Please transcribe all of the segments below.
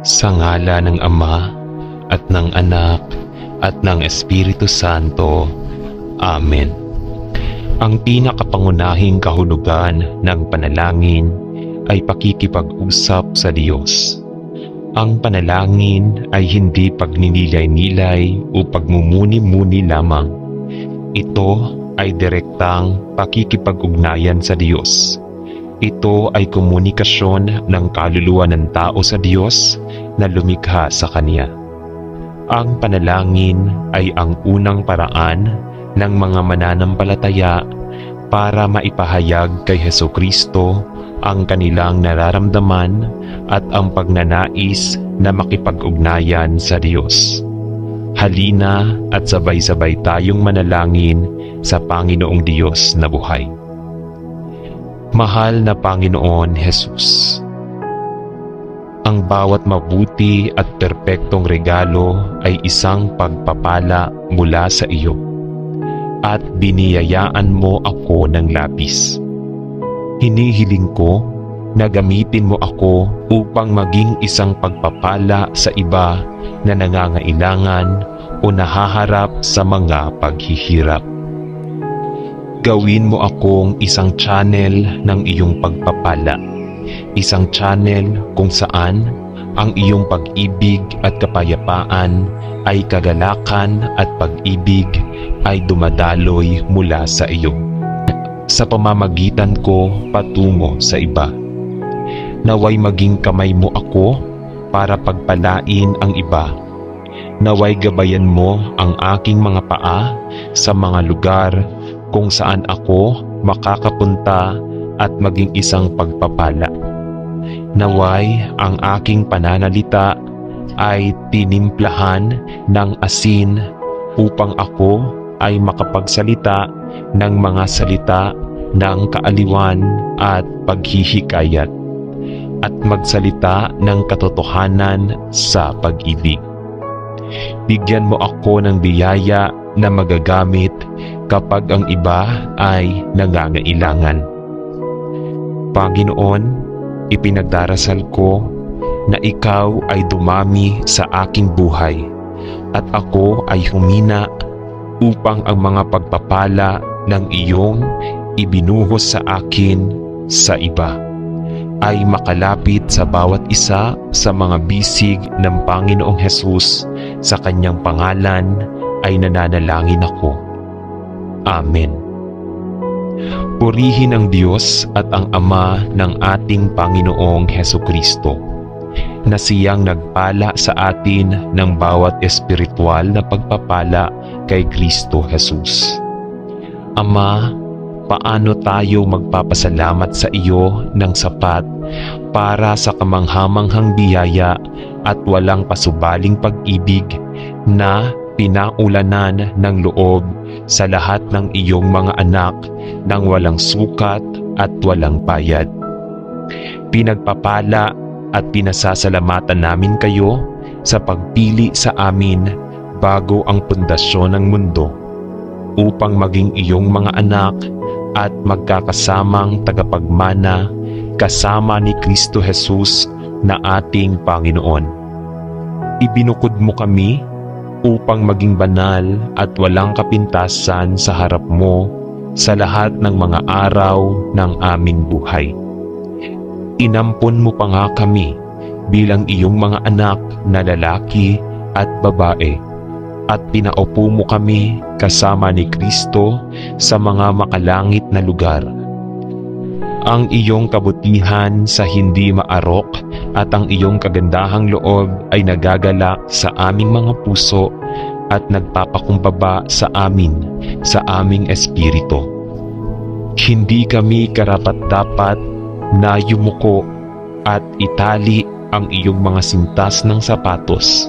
Sa ngala ng Ama, at ng Anak, at ng Espiritu Santo. Amen. Ang pinakapangunahing kahulugan ng panalangin ay pakikipag-usap sa Diyos. Ang panalangin ay hindi pagninilay-nilay o pagmumuni-muni lamang. Ito ay direktang pakikipag-ugnayan sa Diyos. Ito ay komunikasyon ng kaluluwa ng tao sa Diyos na lumikha sa Kanya. Ang panalangin ay ang unang paraan ng mga mananampalataya para maipahayag kay Hesukristo ang kanilang nararamdaman at ang pagnanais na makipag-ugnayan sa Diyos. Halina at sabay-sabay tayong manalangin sa Panginoong Diyos na buhay. Mahal na Panginoon Jesus, ang bawat mabuti at perpektong regalo ay isang pagpapala mula sa iyo at biniyayaan mo ako ng labis. Hinihiling ko na gamitin mo ako upang maging isang pagpapala sa iba na nangangailangan o nahaharap sa mga paghihirap. Gawin mo akong isang channel ng iyong pagpapala, isang channel kung saan ang iyong pag-ibig at kapayapaan ay kagalakan at pag-ibig ay dumadaloy mula sa iyo. Sa pamamagitan ko patungo sa iba. Naway maging kamay mo ako para pagpalain ang iba. Naway gabayan mo ang aking mga paa sa mga lugar kung saan ako makakapunta at maging isang pagpapala. Naway ang aking pananalita ay tinimplahan ng asin upang ako ay makapagsalita ng mga salita ng kaaliwan at paghihikayat at magsalita ng katotohanan sa pag-ibig. Bigyan mo ako ng biyaya na magagamit kapag ang iba ay nangangailangan. Panginoon, ipinagdarasal ko na ikaw ay dumami sa aking buhay at ako ay humina upang ang mga pagpapala ng iyong ibinuhos sa akin sa iba ay makalapit sa bawat isa sa mga bisig ng Panginoong Hesus. Sa kanyang pangalan ay nananalangin ako. Amen. Purihin ang Diyos at ang Ama ng ating Panginoong Hesukristo, na siyang nagpala sa atin ng bawat espiritual na pagpapala kay Kristo Jesus. Ama, paano tayo magpapasalamat sa iyo ng sapat para sa kamanghamanghang biyaya at walang pasubaling pag-ibig na pinaulanan ng loob sa lahat ng iyong mga anak nang walang sukat at walang bayad. Pinagpapala at pinasasalamatan namin kayo sa pagpili sa amin bago ang pundasyon ng mundo upang maging iyong mga anak at magkakasamang tagapagmana kasama ni Kristo Jesus na ating Panginoon. Ibinukod mo kami upang maging banal at walang kapintasan sa harap mo sa lahat ng mga araw ng aming buhay. Inampon mo pa nga kami bilang iyong mga anak na lalaki at babae at pinaupo mo kami kasama ni Kristo sa mga makalangit na lugar. Ang iyong kabutihan sa hindi maarok at ang iyong kagandahang loob ay nagagalak sa aming mga puso at nagpapakumbaba sa amin sa aming espiritu. Hindi kami karapat-dapat na yumuko at itali ang iyong mga sintas ng sapatos,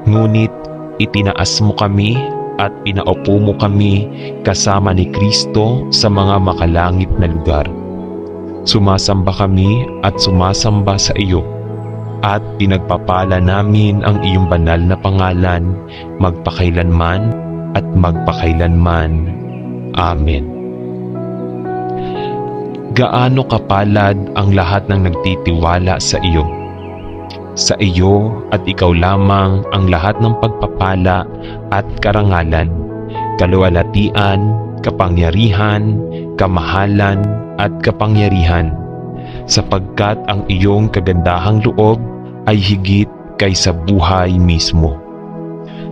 ngunit itinaas mo kami at pinaupo mo kami kasama ni Kristo sa mga makalangit na lugar. Sumasamba kami at sumasamba sa iyo at pinagpapala namin ang iyong banal na pangalan magpakailanman at magpakailanman. Amen. Gaano kapalad ang lahat ng nagtitiwala sa iyo. sa iyo at ikaw lamang ang lahat ng pagpapala at karangalan, kaluwalhatian, kapangyarihan, kamahalan at kapangyarihan, sapagkat ang iyong kagandahang loob ay higit kaysa buhay mismo.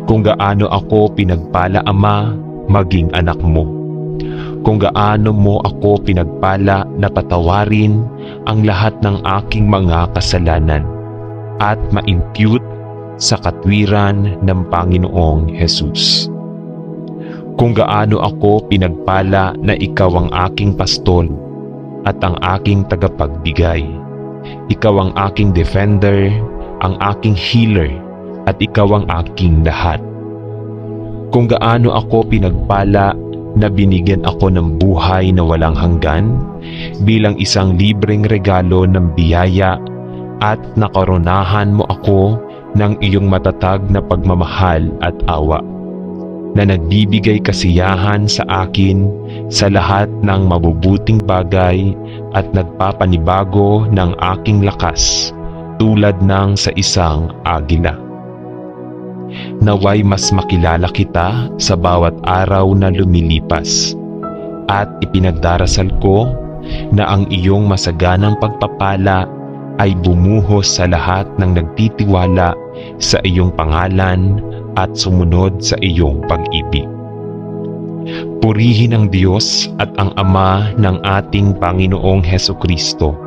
Kung gaano ako pinagpala, Ama, maging anak mo. Kung gaano mo ako pinagpala na patawarin ang lahat ng aking mga kasalanan at ma-impute sa katwiran ng Panginoong Hesus. Kung gaano ako pinagpala na ikaw ang aking pastol at ang aking tagapagbigay. Ikaw ang aking defender, ang aking healer, at ikaw ang aking lahat. Kung gaano ako pinagpala na binigyan ako ng buhay na walang hanggan bilang isang libreng regalo ng biyaya at nakaronahan mo ako ng iyong matatag na pagmamahal at awa na nagbibigay kasiyahan sa akin sa lahat ng mabubuting bagay at nagpapanibago ng aking lakas tulad ng sa isang agila. Naway mas makilala kita sa bawat araw na lumilipas at ipinagdarasal ko na ang iyong masaganang pagpapala ay bumuhos sa lahat ng nagtitiwala sa iyong pangalan at sumunod sa iyong pag-ibig. Purihin ang Diyos at ang Ama ng ating Panginoong Hesukristo,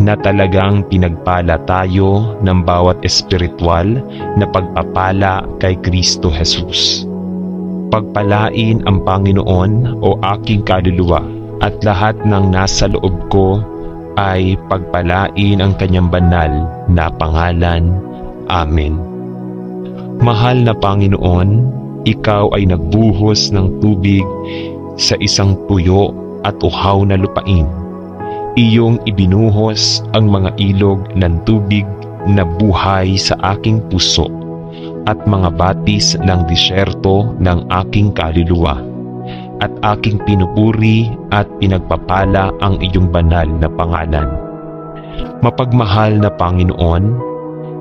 na talagang pinagpala tayo ng bawat espiritual na pagpapala kay Kristo Jesus. Pagpalain ang Panginoon o aking kaluluwa at lahat ng nasa loob ko ay pagpalain ang kanyang banal na pangalan. Amen. Mahal na Panginoon, ikaw ay nagbuhos ng tubig sa isang tuyo at uhaw na lupain. Iyong ibinuhos ang mga ilog ng tubig na buhay sa aking puso at mga batis ng disyerto ng aking kaluluwa, at aking pinupuri at pinagpapala ang iyong banal na pangalan. Mapagmahal na Panginoon,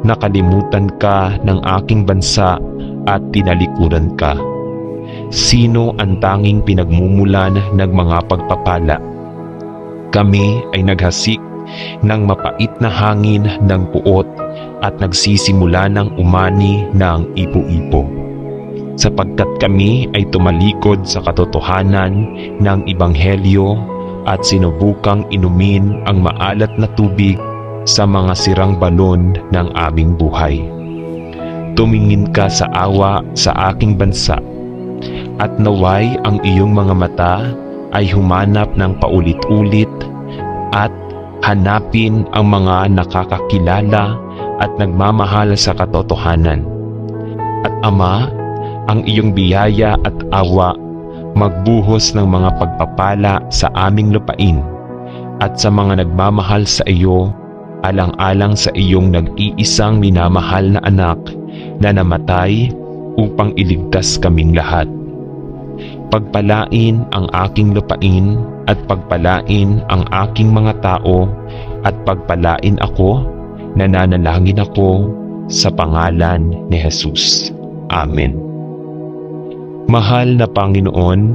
nakalimutan ka ng aking bansa at tinalikuran ka. Sino ang tanging pinagmumulan ng mga pagpapala? Kami ay naghasik ng mapait na hangin ng puot at nagsisimula ng umani ng ipo-ipo, sapagkat kami ay tumalikod sa katotohanan ng Ebanghelyo at sinubukang inumin ang maalat na tubig sa mga sirang balon ng aming buhay. Tumingin ka sa awa sa aking bansa, at naway ang iyong mga mata ay humanap ng paulit-ulit at hanapin ang mga nakakakilala at nagmamahal sa katotohanan. At Ama, ang iyong biyaya at awa magbuhos ng mga pagpapala sa aming lupain at sa mga nagmamahal sa iyo, alang-alang sa iyong nag-iisang minamahal na anak na namatay upang iligtas kaming lahat. Pagpalain ang aking lupain at pagpalain ang aking mga tao at pagpalain ako, nananalangin ako sa pangalan ni Jesus. Amen. Mahal na Panginoon,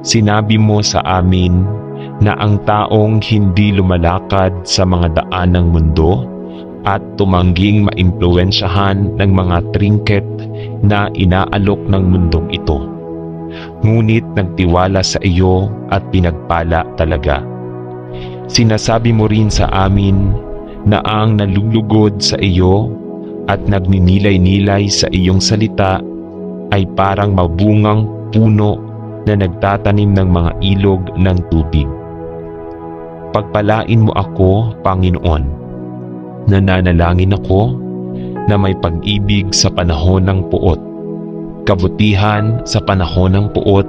sinabi mo sa amin na ang taong hindi lumalakad sa mga daan ng mundo at tumangging maimpluwensyahan ng mga trinket na inaalok ng mundong ito, ngunit nagtiwala sa iyo at pinagpala talaga. Sinasabi mo rin sa amin na ang nalulugod sa iyo at nagninilay-nilay sa iyong salita ay parang mabungang puno na nagtatanim ng mga ilog ng tubig. Pagpalain mo ako, Panginoon. Nananalangin ako na may pag-ibig sa panahon ng puot, kabutihan sa panahon ng puot,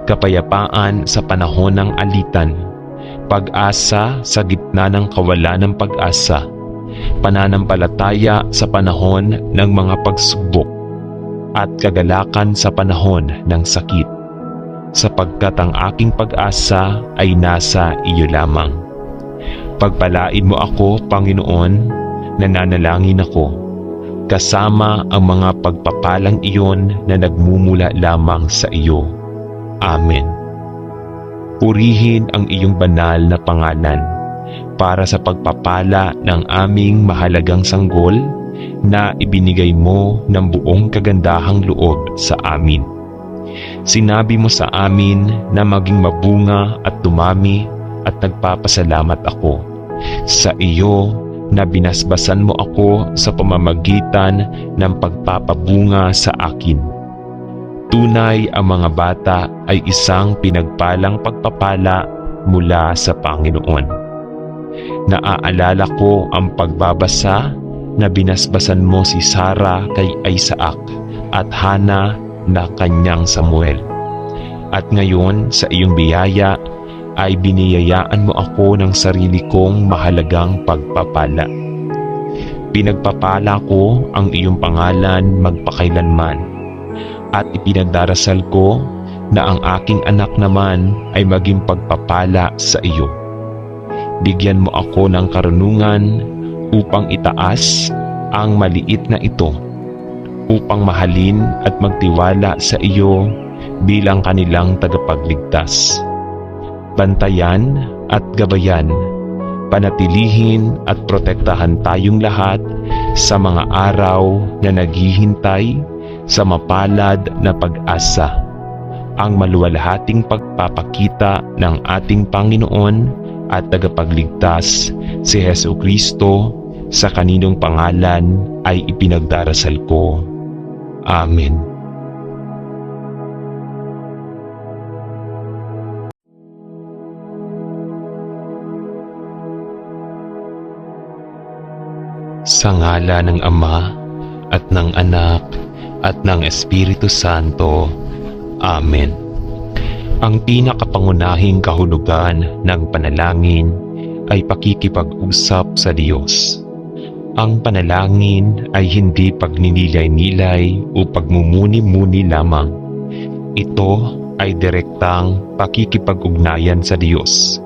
kapayapaan sa panahon ng alitan, pag-asa sa gitna ng kawalan ng pag-asa, pananampalataya sa panahon ng mga pagsubok, at kagalakan sa panahon ng sakit, sapagkat ang aking pag-asa ay nasa iyo lamang. Pagpalain mo ako, Panginoon, nananalangin ako, kasama ang mga pagpapalang iyon na nagmumula lamang sa iyo. Amen. Purihin ang iyong banal na pangalan para sa pagpapala ng aming mahalagang sanggol na ibinigay mo ng buong kagandahang loob sa amin. Sinabi mo sa amin na maging mabunga at dumami at nagpapasalamat ako sa iyo na binasbasan mo ako sa pamamagitan ng pagpapabunga sa akin. Tunay ang mga bata ay isang pinagpalang pagpapala mula sa Panginoon. Naaalala ko ang pagbabasa na binasbasan mo si Sarah kay Isaac at Hana na kanyang Samuel. At ngayon sa iyong biyaya ay biniyayaan mo ako ng sarili kong mahalagang pagpapala. Pinagpapala ko ang iyong pangalan magpakailanman at ipinagdarasal ko na ang aking anak naman ay maging pagpapala sa iyo. Bigyan mo ako ng karunungan upang itaas ang maliit na ito, upang mahalin at magtiwala sa iyo bilang kanilang tagapagligtas. Bantayan at gabayan, panatilihin at protektahan tayong lahat sa mga araw na naghihintay sa mapalad na pag-asa, ang maluwalhating pagpapakita ng ating Panginoon at tagapagligtas si Jesucristo, sa kaninong pangalan ay ipinagdarasal ko. Amen. Sa ngalan ng Ama at ng Anak at ng Espiritu Santo. Amen. Ang pinakapangunahing kahulugan ng panalangin ay pakikipag-usap sa Diyos. Ang panalangin ay hindi pagninilay-nilay o pagmumuni-muni lamang. Ito ay direktang pakikipag-ugnayan sa Diyos.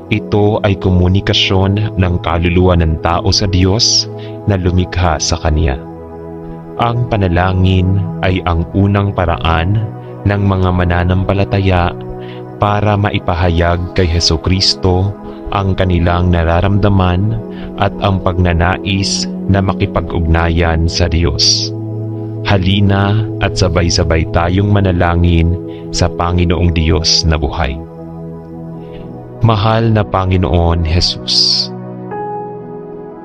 Ito ay komunikasyon ng kaluluwa ng tao sa Diyos na lumikha sa Kanya. Ang panalangin ay ang unang paraan ng mga mananampalataya para maipahayag kay Jesucristo ang kanilang nararamdaman at ang pagnanais na makipag-ugnayan sa Diyos. Halina at sabay-sabay tayong manalangin sa Panginoong Diyos na buhay. Mahal na Panginoon Jesus,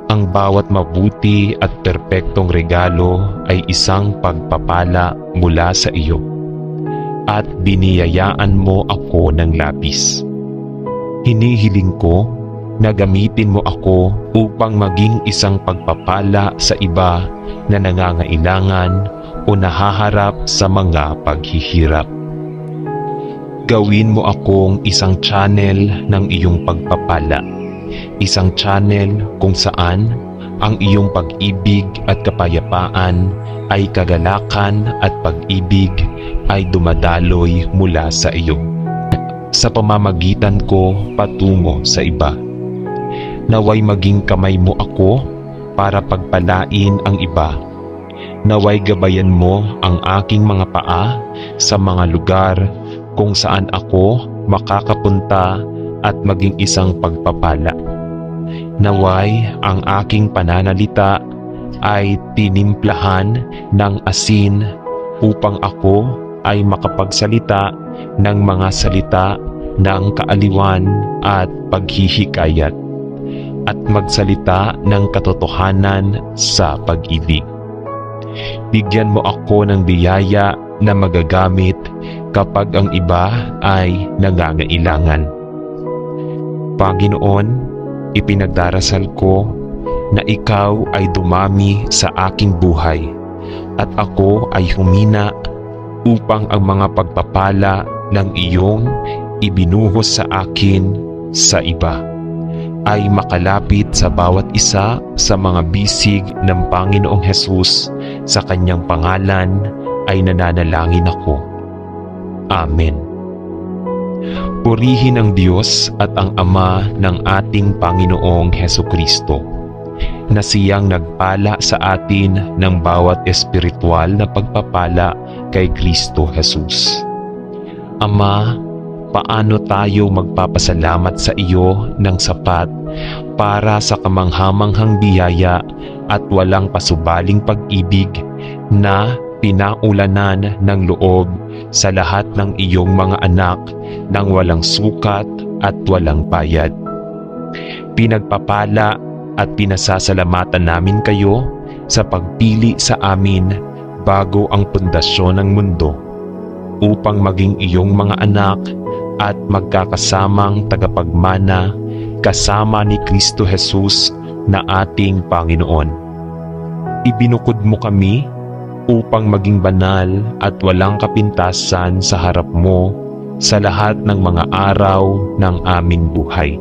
ang bawat mabuti at perpektong regalo ay isang pagpapala mula sa iyo, at biniyayaan mo ako ng labis. Hinihiling ko na gamitin mo ako upang maging isang pagpapala sa iba na nangangailangan o nahaharap sa mga paghihirap. Gawin mo akong isang channel ng iyong pagpapala, isang channel kung saan ang iyong pag-ibig at kapayapaan ay kagalakan at pag-ibig ay dumadaloy mula sa iyo, sa pamamagitan ko patungo sa iba. Naway maging kamay mo ako para pagpalain ang iba. Naway gabayan mo ang aking mga paa sa mga lugar kung saan ako makakapunta at maging isang pagpapala. Naway ang aking pananalita ay tinimplahan ng asin upang ako ay makapagsalita ng mga salita ng kaaliwan at paghihikayat, at magsalita ng katotohanan sa pag-ibig. Bigyan mo ako ng biyaya na magagamit kapag ang iba ay nangangailangan. Panginoon, ipinagdarasal ko na ikaw ay dumami sa aking buhay at ako ay humina upang ang mga pagpapala ng iyong ibinuhos sa akin sa iba ay makalapit sa bawat isa sa mga bisig ng Panginoong Hesus. Sa kanyang pangalan ay nananalangin ako. Amen. Purihin ang Diyos at ang Ama ng ating Panginoong Hesukristo. na siyang nagpala sa atin ng bawat espiritual na pagpapala kay Kristo Jesus. Ama, paano tayo magpapasalamat sa iyo ng sapat para sa kamanghamanghang biyaya at walang pasubaling pag-ibig na pinaulanan ng loob sa lahat ng iyong mga anak nang walang sukat at walang bayad. Pinagpapala at pinasasalamatan namin kayo sa pagpili sa amin bago ang pundasyon ng mundo upang maging iyong mga anak at magkakasamang tagapagmana kasama ni Kristo Jesus na ating Panginoon. Ibinukod mo kami upang maging banal at walang kapintasan sa harap mo sa lahat ng mga araw ng aming buhay.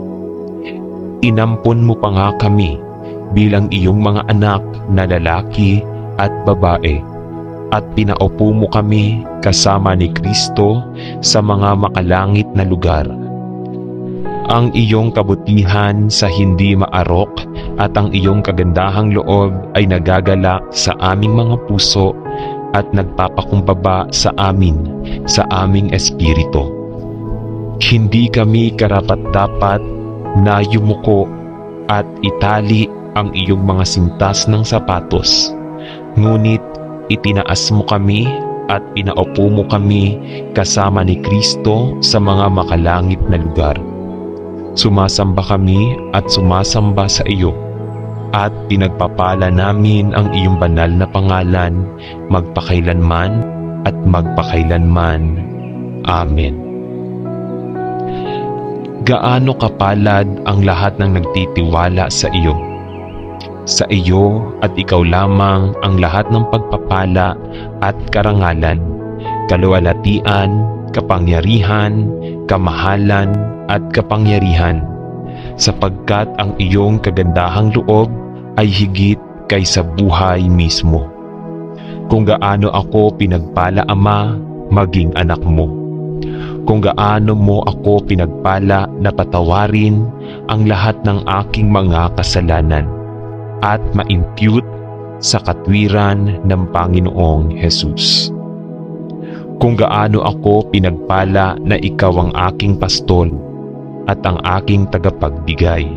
Inampon mo pa nga kami bilang iyong mga anak na lalaki at babae at pinaupo mo kami kasama ni Kristo sa mga makalangit na lugar. Ang iyong kabutihan sa hindi maarok at ang iyong kagandahang loob ay nagagalak sa aming mga puso at nagpapakumbaba sa aming espiritu. Hindi kami karapat-dapat na yumuko at itali ang iyong mga sintas ng sapatos. Ngunit itinaas mo kami at pinaupo mo kami kasama ni Kristo sa mga makalangit na lugar. Sumasamba kami at sumasamba sa iyo at pinagpapala namin ang iyong banal na pangalan magpakailanman at magpakailanman. Amen. Gaano kapalad ang lahat ng nagtitiwala sa iyo. Sa iyo at ikaw lamang ang lahat ng pagpapala at karangalan, kaluwalhatian, kapangyarihan, kamahalan at kapangyarihan, sapagkat ang iyong kagandahang loob ay higit kaysa buhay mismo. Kung gaano ako pinagpala, Ama, maging anak mo. Kung gaano mo ako pinagpala na patawarin ang lahat ng aking mga kasalanan at ma-impute sa katwiran ng Panginoong Jesus. Kung gaano ako pinagpala na ikaw ang aking pastol at ang aking tagapagbigay.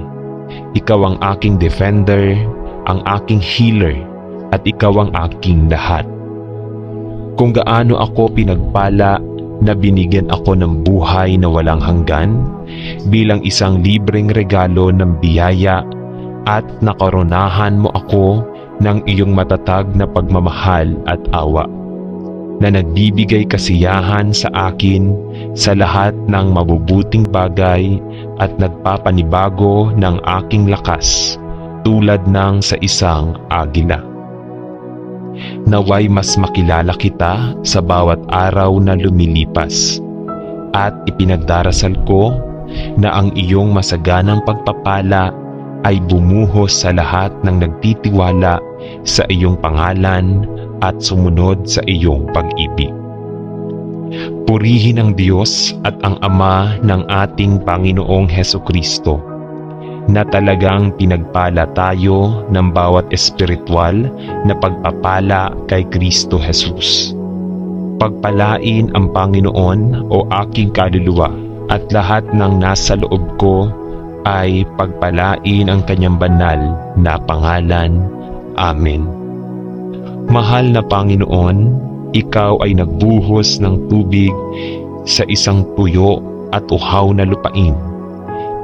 Ikaw ang aking defender, ang aking healer, at ikaw ang aking lahat. Kung gaano ako pinagpala na binigyan ako ng buhay na walang hanggan bilang isang libreng regalo ng biyaya at nakaronahan mo ako ng iyong matatag na pagmamahal at awa na nagbibigay kasiyahan sa akin sa lahat ng mabubuting bagay at nagpapanibago ng aking lakas tulad ng sa isang agila. Naway mas makilala kita sa bawat araw na lumilipas at ipinagdarasal ko na ang iyong masaganang pagpapala ay bumuhos sa lahat ng nagtitiwala sa iyong pangalan at sumunod sa iyong pag-ibig. Purihin ang Diyos at ang Ama ng ating Panginoong Hesukristo na talagang pinagpala tayo ng bawat espiritual na pagpapala kay Kristo Jesus. Pagpalain ang Panginoon o aking kaluluwa at lahat ng nasa loob ko ay pagpalain ang kanyang banal na pangalan. Amen. Mahal na Panginoon, ikaw ay nagbuhos ng tubig sa isang tuyo at uhaw na lupain.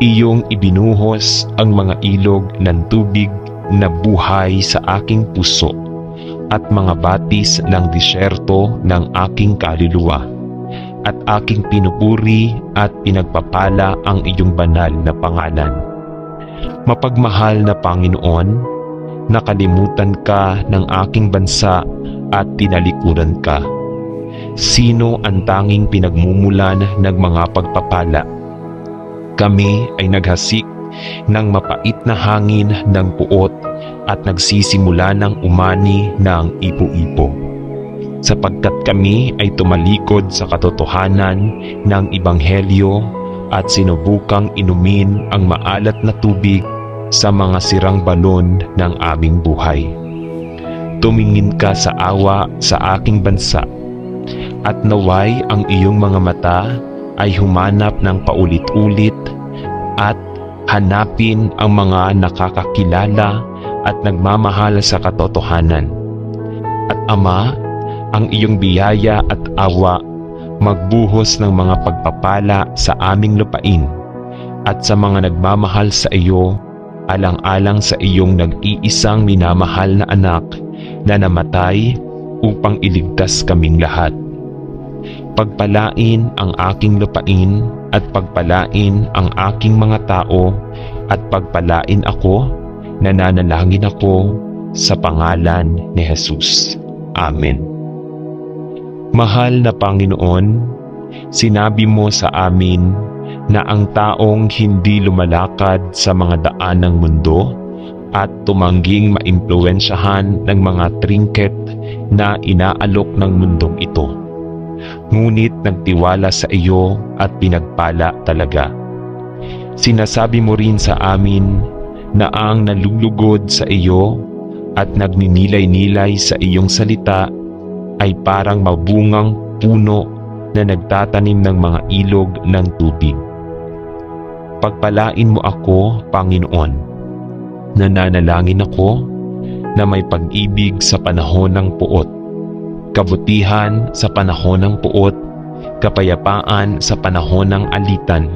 Iyong ibinuhos ang mga ilog ng tubig na buhay sa aking puso at mga batis ng disyerto ng aking kaluluwa, at aking pinupuri at pinagpapala ang iyong banal na pangalan. Mapagmahal na Panginoon, nakalimutan ka ng aking bansa at tinalikuran ka. Sino ang tanging pinagmumulan ng mga pagpapala? Kami ay naghasik ng mapait na hangin ng puot at nagsisimula ng umani ng ipo-ipo. Sapagkat kami ay tumalikod sa katotohanan ng Ebanghelyo at sinubukang inumin ang maalat na tubig sa mga sirang balon ng aming buhay. Tumingin ka sa awa sa aking bansa, at naway ang iyong mga mata ay humanap ng paulit-ulit at hanapin ang mga nakakakilala at nagmamahal sa katotohanan. At Ama, ang iyong biyaya at awa magbuhos ng mga pagpapala sa aming lupain at sa mga nagmamahal sa iyo, alang-alang sa iyong nag-iisang minamahal na anak na namatay upang iligtas kaming lahat. Pagpalain ang aking lupain at pagpalain ang aking mga tao at pagpalain ako, nananalangin ako sa pangalan ni Jesus. Amen. Mahal na Panginoon, sinabi mo sa amin na ang taong hindi lumalakad sa mga daan ng mundo at tumangging maimpluwensyahan ng mga trinket na inaalok ng mundong ito, ngunit nagtiwala sa iyo at pinagpala talaga. Sinasabi mo rin sa amin na ang nalulugod sa iyo at nagninilay-nilay sa iyong salita ay parang mabungang puno na nagtatanim ng mga ilog ng tubig. Pagpalain mo ako, Panginoon. Nananalangin ako na may pag-ibig sa panahon ng puot, kabutihan sa panahon ng puot, kapayapaan sa panahon ng alitan,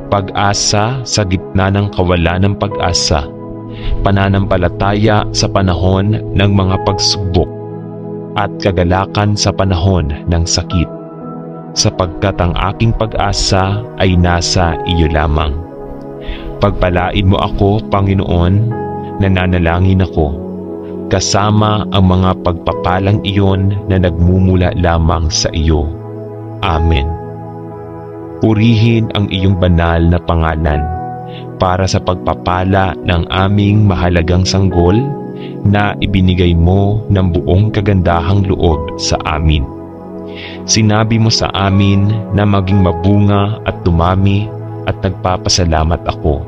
pag-asa sa gitna ng kawalan ng pag-asa, pananampalataya sa panahon ng mga pagsubok, at kagalakan sa panahon ng sakit, sapagkat ang aking pag-asa ay nasa iyo lamang. Pagpalain mo ako, Panginoon, nananalangin ako, kasama ang mga pagpapalang iyon na nagmumula lamang sa iyo. Amen. Purihin ang iyong banal na pangalan para sa pagpapala ng aming mahalagang sanggol na ibinigay mo ng buong kagandahang loob sa amin. Sinabi mo sa amin na maging mabunga at dumami at nagpapasalamat ako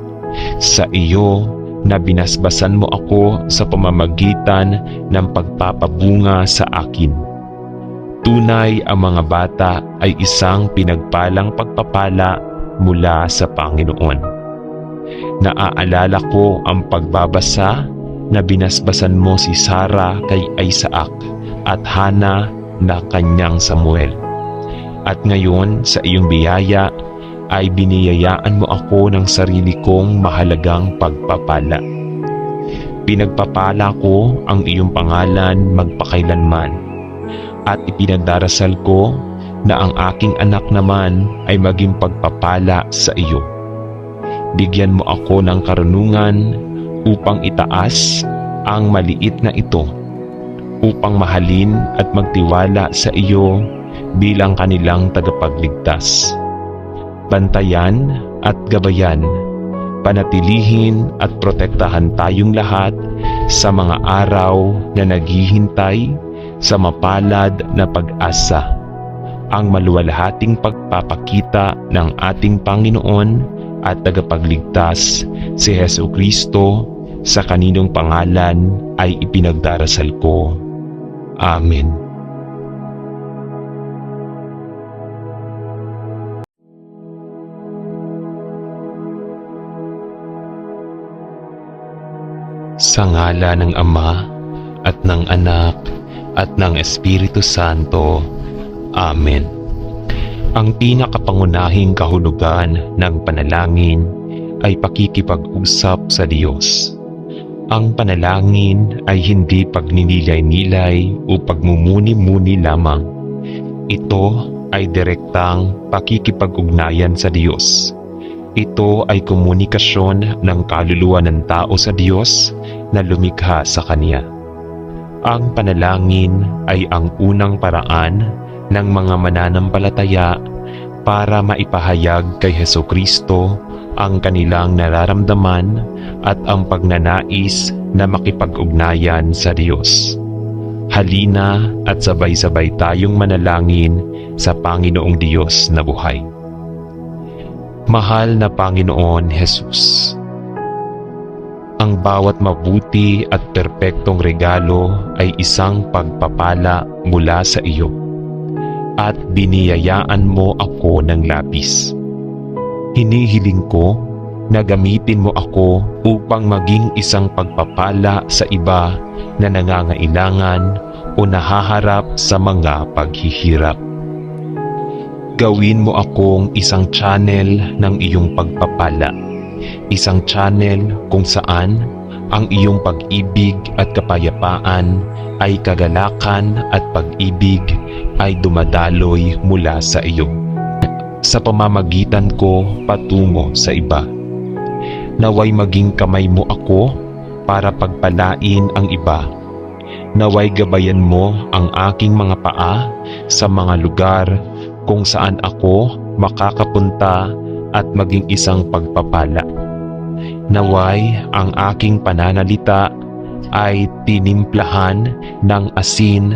sa iyo na binasbasan mo ako sa pamamagitan ng pagpapabunga sa akin. Tunay ang mga bata ay isang pinagpalang pagpapala mula sa Panginoon. Naaalala ko ang pagbabasa na binasbasan mo si Sara kay Isaac at Hana na kanyang Samuel. At ngayon sa iyong biyaya ay biniyayaan mo ako ng sarili kong mahalagang pagpapala. Pinagpapala ko ang iyong pangalan magpakailanman at ipinagdarasal ko na ang aking anak naman ay maging pagpapala sa iyo. Bigyan mo ako ng karunungan upang itaas ang maliit na ito, upang mahalin at magtiwala sa iyo bilang kanilang tagapagligtas. Bantayan at gabayan, panatilihin at protektahan tayong lahat sa mga araw na naghihintay sa mapalad na pag-asa, ang maluwalhating pagpapakita ng ating Panginoon at tagapagligtas si Jesucristo, sa kaninong pangalan ay ipinagdarasal ko. Amen. Sa ngala ng Ama at ng Anak at ng Espiritu Santo. Amen. Ang pinakapangunahing kahulugan ng panalangin ay pakikipag-usap sa Diyos. Ang panalangin ay hindi pagninilay-nilay o pagmumuni-muni lamang. Ito ay direktang pakikipag-ugnayan sa Diyos. Ito ay komunikasyon ng kaluluwa ng tao sa Diyos na lumikha sa Kanya. Ang panalangin ay ang unang paraan ng mga mananampalataya para maipahayag kay Jesucristo ang kanilang nararamdaman at ang pagnanais na makipag-ugnayan sa Diyos. Halina at sabay-sabay tayong manalangin sa Panginoong Diyos na buhay. Mahal na Panginoon Jesus, Ang bawat mabuti at perpektong regalo ay isang pagpapala mula sa iyo, at biniyayaan mo ako ng labis. Hinihiling ko na gamitin mo ako upang maging isang pagpapala sa iba na nangangailangan o nahaharap sa mga paghihirap. Gawin mo akong isang channel ng iyong pagpapala, isang channel kung saan ang iyong pag-ibig at kapayapaan ay kagalakan at pag-ibig ay dumadaloy mula sa iyo. Sa pamamagitan ko patungo sa iba. Naway maging kamay mo ako para pagpalain ang iba. Naway gabayan mo ang aking mga paa sa mga lugar kung saan ako makakapunta at maging isang pagpapala. Naway ang aking pananalita ay tinimplahan ng asin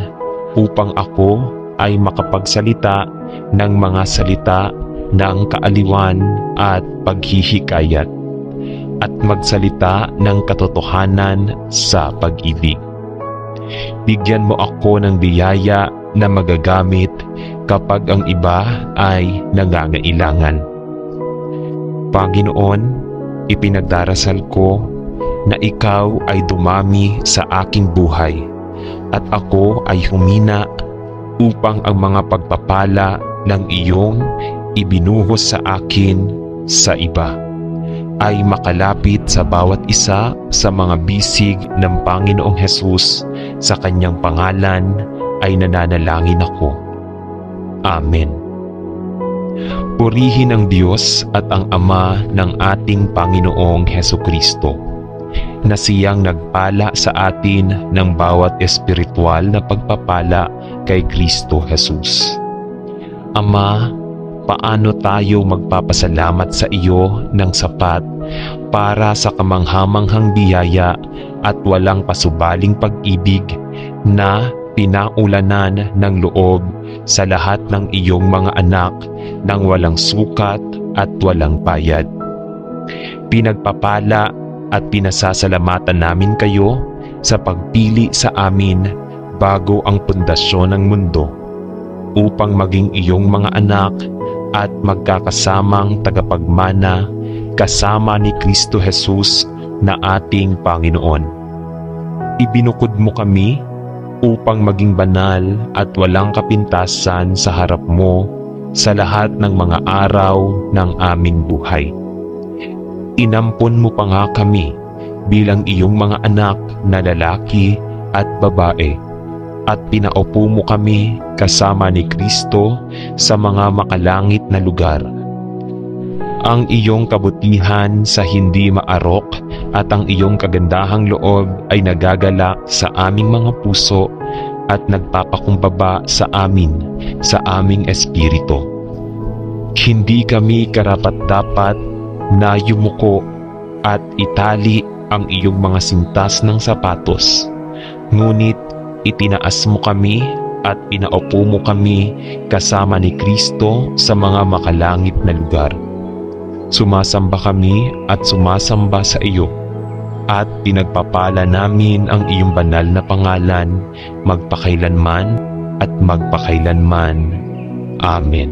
upang ako ay makapagsalita ng mga salita ng kaaliwan at paghihikayat, at magsalita ng katotohanan sa pag-ibig. Bigyan mo ako ng biyaya na magagamit kapag ang iba ay nangangailangan. Panginoon, ipinagdarasal ko na ikaw ay dumami sa aking buhay at ako ay humina upang ang mga pagpapala ng iyong ibinuhos sa akin sa iba ay makalapit sa bawat isa sa mga bisig ng Panginoong Hesus. Sa kanyang pangalan ay nananalangin ako. Amen. Purihin ang Diyos at ang Ama ng ating Panginoong Hesukristo, na siyang nagpala sa atin ng bawat espiritual na pagpapala kay Kristo Jesus. Ama, paano tayo magpapasalamat sa iyo ng sapat para sa kamanghamanghang biyaya at walang pasubaling pag-ibig na pinaulanan ng loob sa lahat ng iyong mga anak nang walang sukat at walang bayad. Pinagpapala at pinasasalamatan namin kayo sa pagpili sa amin bago ang pundasyon ng mundo, upang maging iyong mga anak at magkakasamang tagapagmana kasama ni Kristo Jesus na ating Panginoon. Ibinukod mo kami upang maging banal at walang kapintasan sa harap mo sa lahat ng mga araw ng aming buhay. Inampon mo pa nga kami bilang iyong mga anak na lalaki at babae, at pinaupo mo kami kasama ni Kristo sa mga makalangit na lugar. Ang iyong kabutihan sa hindi maarok at ang iyong kagandahang loob ay nagagalak sa aming mga puso at nagpapakumbaba sa amin sa aming espiritu. Hindi kami karapat-dapat na yumuko at itali ang iyong mga sintas ng sapatos, ngunit itinaas mo kami at pinaupo mo kami kasama ni Kristo sa mga makalangit na lugar. Sumasamba kami at sumasamba sa iyo, at pinagpapala namin ang iyong banal na pangalan magpakailanman at magpakailanman. Amen.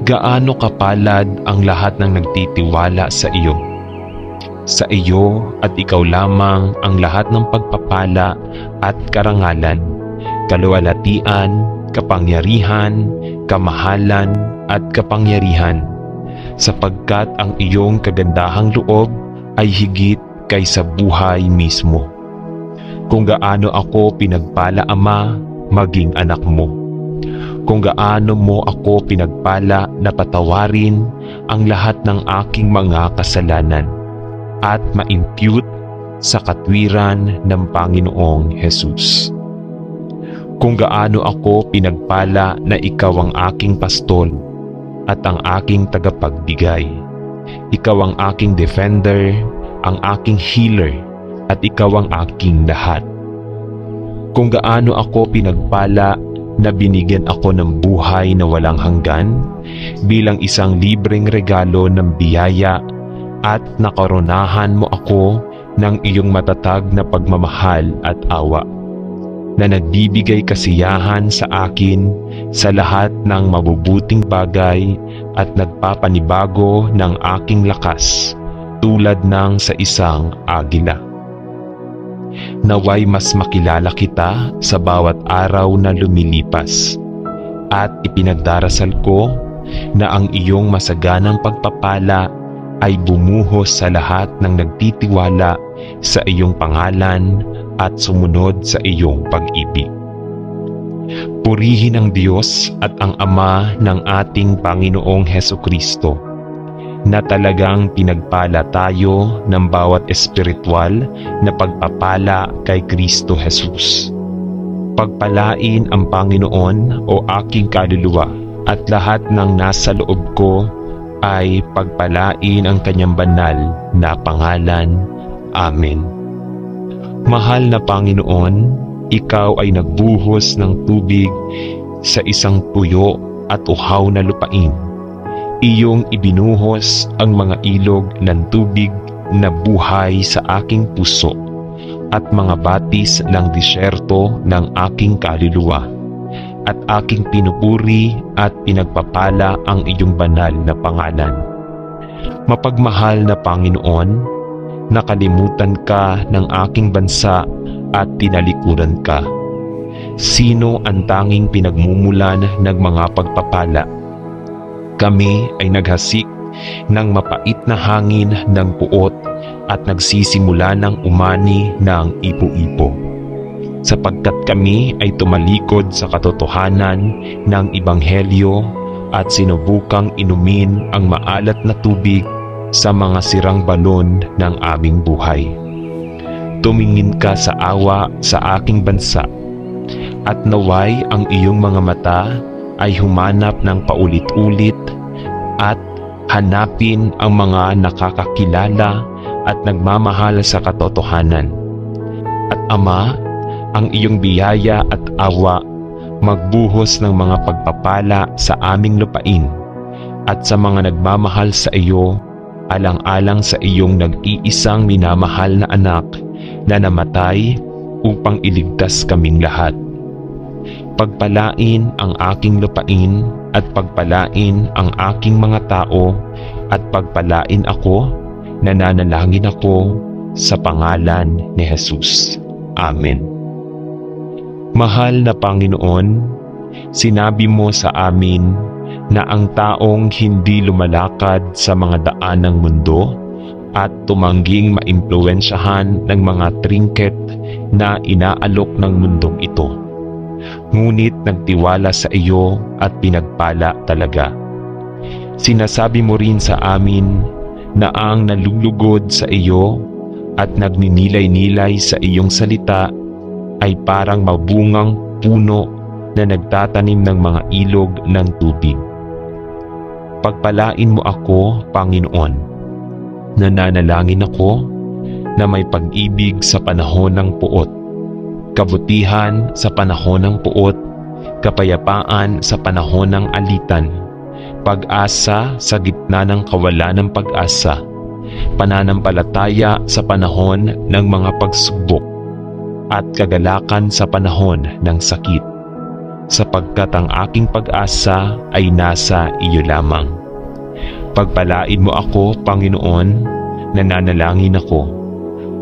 Gaano kapalad ang lahat ng nagtitiwala sa iyo. Sa iyo at ikaw lamang ang lahat ng pagpapala at karangalan, kaluwalhatian, kapangyarihan, kamahalan at kapangyarihan, sapagkat ang iyong kagandahang loob ay higit kaysa buhay mismo. Kung gaano ako pinagpala, Ama, maging anak mo. Kung gaano mo ako pinagpala na patawarin ang lahat ng aking mga kasalanan at ma-impute sa katwiran ng Panginoong Jesus. Kung gaano ako pinagpala na ikaw ang aking pastol at ang aking tagapagbigay. Ikaw ang aking defender, ang aking healer, at ikaw ang aking lahat. Kung gaano ako pinagpala na binigyan ako ng buhay na walang hanggan bilang isang libreng regalo ng biyaya at nakaronahan mo ako ng iyong matatag na pagmamahal at awa, na nagbibigay kasiyahan sa akin sa lahat ng mabubuting bagay at nagpapanibago ng aking lakas tulad ng sa isang agila. Naway mas makilala kita sa bawat araw na lumilipas, at ipinagdarasal ko na ang iyong masaganang pagpapala ay bumuhos sa lahat ng nagtitiwala sa iyong pangalan at sumunod sa iyong pag-ibig. Purihin ang Diyos at ang Ama ng ating Panginoong Hesukristo, na talagang pinagpala tayo ng bawat espiritual na pagpapala kay Kristo Jesus. Pagpalain ang Panginoon o aking kaluluwa, at lahat ng nasa loob ko ay pagpalain ang kanyang banal na pangalan. Amen. Mahal na Panginoon, ikaw ay nagbuhos ng tubig sa isang tuyo at uhaw na lupain. Iyong ibinuhos ang mga ilog ng tubig na buhay sa aking puso at mga batis ng disyerto ng aking kaluluwa. At aking pinupuri at pinagpapala ang iyong banal na pangalan. Mapagmahal na Panginoon, nakalimutan ka ng aking bansa at tinalikuran ka. Sino ang tanging pinagmumulan ng mga pagpapala? Kami ay naghasik ng mapait na hangin ng puot at nagsisimula ng umani ng ipo-ipo. Sapagkat kami ay tumalikod sa katotohanan ng Ebanghelyo at sinubukang inumin ang maalat na tubig sa mga sirang balon ng aming buhay. Tumingin ka sa awa sa aking bansa, at naway ang iyong mga mata ay humanap ng paulit-ulit at hanapin ang mga nakakakilala at nagmamahal sa katotohanan. At Ama, ang iyong biyaya at awa magbuhos ng mga pagpapala sa aming lupain at sa mga nagmamahal sa iyo, alang-alang sa iyong nag-iisang minamahal na anak na namatay upang iligtas kaming lahat. Pagpalain ang aking lupain at pagpalain ang aking mga tao at pagpalain ako, nananalangin ako sa pangalan ni Jesus. Amen. Mahal na Panginoon, sinabi mo sa amin na ang taong hindi lumalakad sa mga daan ng mundo at tumangging maimpluwensyahan ng mga trinket na inaalok ng mundong ito, ngunit nagtiwala sa iyo at pinagpala talaga. Sinasabi mo rin sa amin na ang nalulugod sa iyo at nagninilay-nilay sa iyong salita ay parang mabungang puno na nagtatanim ng mga ilog ng tubig. Pagpalain mo ako, Panginoon. Nananalangin ako na may pag-ibig sa panahon ng puot, kabutihan sa panahon ng puot, kapayapaan sa panahon ng alitan, pag-asa sa gitna ng kawalan ng pag-asa, pananampalataya sa panahon ng mga pagsubok, at kagalakan sa panahon ng sakit, sapagkat ang aking pag-asa ay nasa iyo lamang. Pagpalain mo ako, Panginoon, nananalangin ako,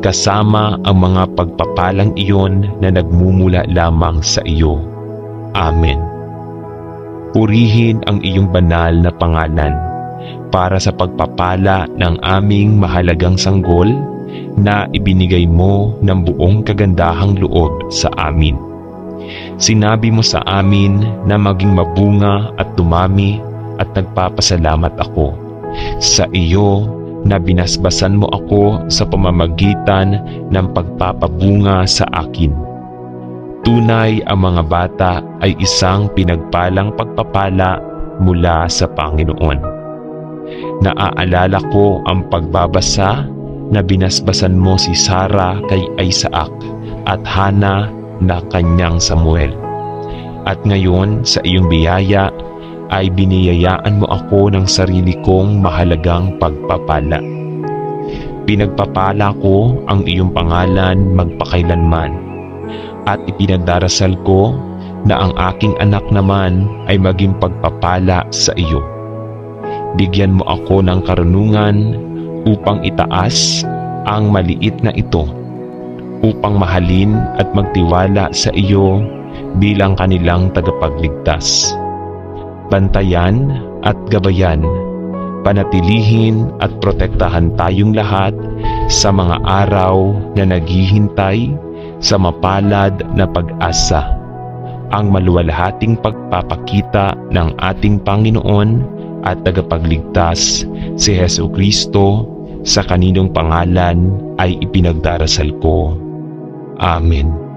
kasama ang mga pagpapalang iyon na nagmumula lamang sa iyo. Amen. Purihin ang iyong banal na pangalan para sa pagpapala ng aming mahalagang sanggol na ibinigay mo ng buong kagandahang loob sa amin. Sinabi mo sa amin na maging mabunga at dumami, at nagpapasalamat ako sa iyo na binasbasan mo ako sa pamamagitan ng pagpapabunga sa akin. Tunay ang mga bata ay isang pinagpalang pagpapala mula sa Panginoon. Naaalala ko ang pagbabasa na binasbasan mo si Sara kay Isaac at Hana na kanyang Samuel. At ngayon sa iyong biyaya ay biniyayaan mo ako ng sarili kong mahalagang pagpapala. Pinagpapala ko ang iyong pangalan magpakailanman, at ipinagdarasal ko na ang aking anak naman ay maging pagpapala sa iyo. Bigyan mo ako ng karunungan upang itaas ang maliit na ito, upang mahalin at magtiwala sa iyo bilang kanilang tagapagligtas. Bantayan at gabayan, panatilihin at protektahan tayong lahat sa mga araw na naghihintay sa mapalad na pag-asa, ang maluwalhating pagpapakita ng ating Panginoon at tagapagligtas si Jesucristo, sa kaninong pangalan ay ipinagdarasal ko. Amen.